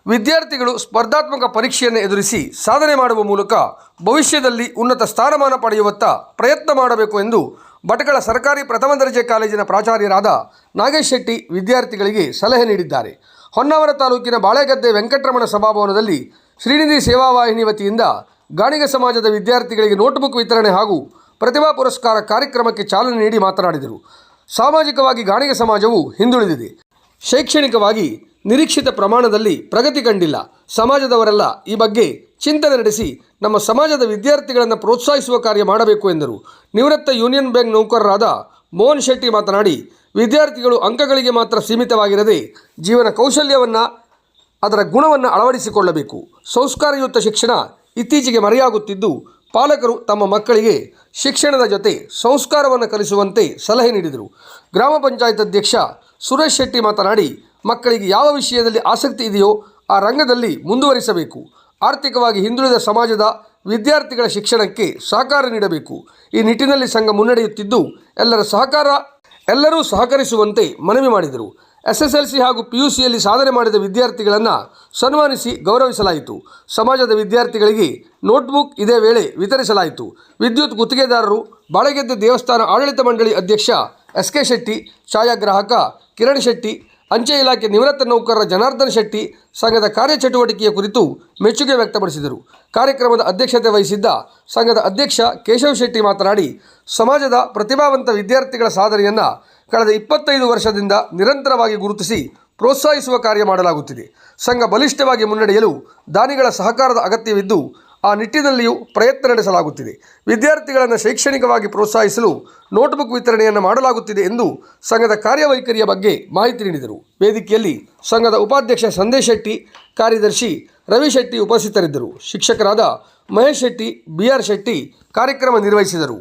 ವಿದ್ಯಾರ್ಥಿಗಳು ಸ್ಪರ್ಧಾತ್ಮಕ ಪರೀಕ್ಷೆಯನ್ನು ಎದುರಿಸಿ ಸಾಧನೆ ಮಾಡುವ ಮೂಲಕ ಭವಿಷ್ಯದಲ್ಲಿ ಉನ್ನತ ಸ್ಥಾನಮಾನ ಪಡೆಯುವತ್ತ ಪ್ರಯತ್ನ ಮಾಡಬೇಕು ಎಂದು ಭಟ್ಕಳ ಸರ್ಕಾರಿ ಪ್ರಥಮ ದರ್ಜೆ ಕಾಲೇಜಿನ ಪ್ರಾಚಾರ್ಯರಾದ ನಾಗೇಶ್ ಶೆಟ್ಟಿ ವಿದ್ಯಾರ್ಥಿಗಳಿಗೆ ಸಲಹೆ ನೀಡಿದ್ದಾರೆ. ಹೊನ್ನಾವರ ತಾಲೂಕಿನ ಬಾಳೆಗದ್ದೆ ವೆಂಕಟರಮಣ ಸಭಾಭವನದಲ್ಲಿ ಶ್ರೀನಿಧಿ ಸೇವಾವಾಹಿನಿ ವತಿಯಿಂದ ಗಾಣಿಗ ಸಮಾಜದ ವಿದ್ಯಾರ್ಥಿಗಳಿಗೆ ನೋಟ್ಬುಕ್ ವಿತರಣೆ ಹಾಗೂ ಪ್ರತಿಭಾ ಪುರಸ್ಕಾರ ಕಾರ್ಯಕ್ರಮಕ್ಕೆ ಚಾಲನೆ ನೀಡಿ ಮಾತನಾಡಿದರು. ಸಾಮಾಜಿಕವಾಗಿ ಗಾಣಿಗ ಸಮಾಜವು ಹಿಂದುಳಿದಿದೆ. ಶೈಕ್ಷಣಿಕವಾಗಿ ನಿರೀಕ್ಷಿತ ಪ್ರಮಾಣದಲ್ಲಿ ಪ್ರಗತಿ ಕಂಡಿಲ್ಲ. ಸಮಾಜದವರೆಲ್ಲ ಈ ಬಗ್ಗೆ ಚಿಂತನೆ ನಡೆಸಿ ನಮ್ಮ ಸಮಾಜದ ವಿದ್ಯಾರ್ಥಿಗಳನ್ನು ಪ್ರೋತ್ಸಾಹಿಸುವ ಕಾರ್ಯ ಮಾಡಬೇಕು ಎಂದರು. ನಿವೃತ್ತ ಯೂನಿಯನ್ ಬ್ಯಾಂಕ್ ನೌಕರರಾದ ಮೋಹನ್ ಶೆಟ್ಟಿ ಮಾತನಾಡಿ, ವಿದ್ಯಾರ್ಥಿಗಳು ಅಂಕಗಳಿಗೆ ಮಾತ್ರ ಸೀಮಿತವಾಗಿರದೆ ಜೀವನ ಕೌಶಲ್ಯವನ್ನು ಅದರ ಗುಣವನ್ನು ಅಳವಡಿಸಿಕೊಳ್ಳಬೇಕು. ಸಂಸ್ಕಾರಯುತ ಶಿಕ್ಷಣ ಇತ್ತೀಚೆಗೆ ಮರೆಯಾಗುತ್ತಿದ್ದು, ಪಾಲಕರು ತಮ್ಮ ಮಕ್ಕಳಿಗೆ ಶಿಕ್ಷಣದ ಜೊತೆ ಸಂಸ್ಕಾರವನ್ನು ಕಲಿಸುವಂತೆ ಸಲಹೆ ನೀಡಿದರು. ಗ್ರಾಮ ಪಂಚಾಯತ್ ಅಧ್ಯಕ್ಷ ಸುರೇಶ್ ಶೆಟ್ಟಿ ಮಾತನಾಡಿ, ಮಕ್ಕಳಿಗೆ ಯಾವ ವಿಷಯದಲ್ಲಿ ಆಸಕ್ತಿ ಇದೆಯೋ ಆ ರಂಗದಲ್ಲಿ ಮುಂದುವರಿಸಬೇಕು. ಆರ್ಥಿಕವಾಗಿ ಹಿಂದುಳಿದ ಸಮಾಜದ ವಿದ್ಯಾರ್ಥಿಗಳ ಶಿಕ್ಷಣಕ್ಕೆ ಸಹಕಾರ ನೀಡಬೇಕು. ಈ ನಿಟ್ಟಿನಲ್ಲಿ ಸಂಘ ಮುನ್ನಡೆಯುತ್ತಿದ್ದು, ಎಲ್ಲರೂ ಸಹಕರಿಸುವಂತೆ ಮನವಿ ಮಾಡಿದರು. SSLC ಹಾಗೂ PUCಯಲ್ಲಿ ಸಾಧನೆ ಮಾಡಿದ ವಿದ್ಯಾರ್ಥಿಗಳನ್ನು ಸನ್ಮಾನಿಸಿ ಗೌರವಿಸಲಾಯಿತು. ಸಮಾಜದ ವಿದ್ಯಾರ್ಥಿಗಳಿಗೆ ನೋಟ್ಬುಕ್ ಇದೇ ವೇಳೆ ವಿತರಿಸಲಾಯಿತು. ವಿದ್ಯುತ್ ಗುತ್ತಿಗೆದಾರರು ಬಾಳೆಗೆದ್ದೆ ದೇವಸ್ಥಾನ ಆಡಳಿತ ಮಂಡಳಿ ಅಧ್ಯಕ್ಷ SK ಶೆಟ್ಟಿ, ಛಾಯಾಗ್ರಾಹಕ ಕಿರಣ್ ಶೆಟ್ಟಿ, ಅಂಚೆ ಇಲಾಖೆ ನಿವೃತ್ತ ನೌಕರರ ಜನಾರ್ದನ್ ಶೆಟ್ಟಿ ಸಂಘದ ಕಾರ್ಯಚಟುವಟಿಕೆಯ ಕುರಿತು ಮೆಚ್ಚುಗೆ ವ್ಯಕ್ತಪಡಿಸಿದರು. ಕಾರ್ಯಕ್ರಮದ ಅಧ್ಯಕ್ಷತೆ ವಹಿಸಿದ್ದ ಸಂಘದ ಅಧ್ಯಕ್ಷ ಕೇಶವ್ ಶೆಟ್ಟಿ ಮಾತನಾಡಿ, ಸಮಾಜದ ಪ್ರತಿಭಾವಂತ ವಿದ್ಯಾರ್ಥಿಗಳ ಸಾಧನೆಯನ್ನು ಕಳೆದ 25 ವರ್ಷದಿಂದ ನಿರಂತರವಾಗಿ ಗುರುತಿಸಿ ಪ್ರೋತ್ಸಾಹಿಸುವ ಕಾರ್ಯ ಮಾಡಲಾಗುತ್ತಿದೆ. ಸಂಘ ಬಲಿಷ್ಠವಾಗಿ ಮುನ್ನಡೆಯಲು ದಾನಿಗಳ ಸಹಕಾರದ ಅಗತ್ಯವಿದ್ದು, ಆ ನಿಟ್ಟಿನಲ್ಲಿಯೂ ಪ್ರಯತ್ನ ನಡೆಸಲಾಗುತ್ತಿದೆ. ವಿದ್ಯಾರ್ಥಿಗಳನ್ನು ಶೈಕ್ಷಣಿಕವಾಗಿ ಪ್ರೋತ್ಸಾಹಿಸಲು ನೋಟ್ಬುಕ್ ವಿತರಣೆಯನ್ನು ಮಾಡಲಾಗುತ್ತಿದೆ ಎಂದು ಸಂಘದ ಕಾರ್ಯವೈಖರಿಯ ಬಗ್ಗೆ ಮಾಹಿತಿ ನೀಡಿದರು. ವೇದಿಕೆಯಲ್ಲಿ ಸಂಘದ ಉಪಾಧ್ಯಕ್ಷ ಸಂದೇಶ್ ಶೆಟ್ಟಿ, ಕಾರ್ಯದರ್ಶಿ ರವಿ ಶೆಟ್ಟಿ ಉಪಸ್ಥಿತರಿದ್ದರು. ಶಿಕ್ಷಕರಾದ ಮಹೇಶ್ ಶೆಟ್ಟಿ, BR ಶೆಟ್ಟಿ ಕಾರ್ಯಕ್ರಮ ನಿರ್ವಹಿಸಿದರು.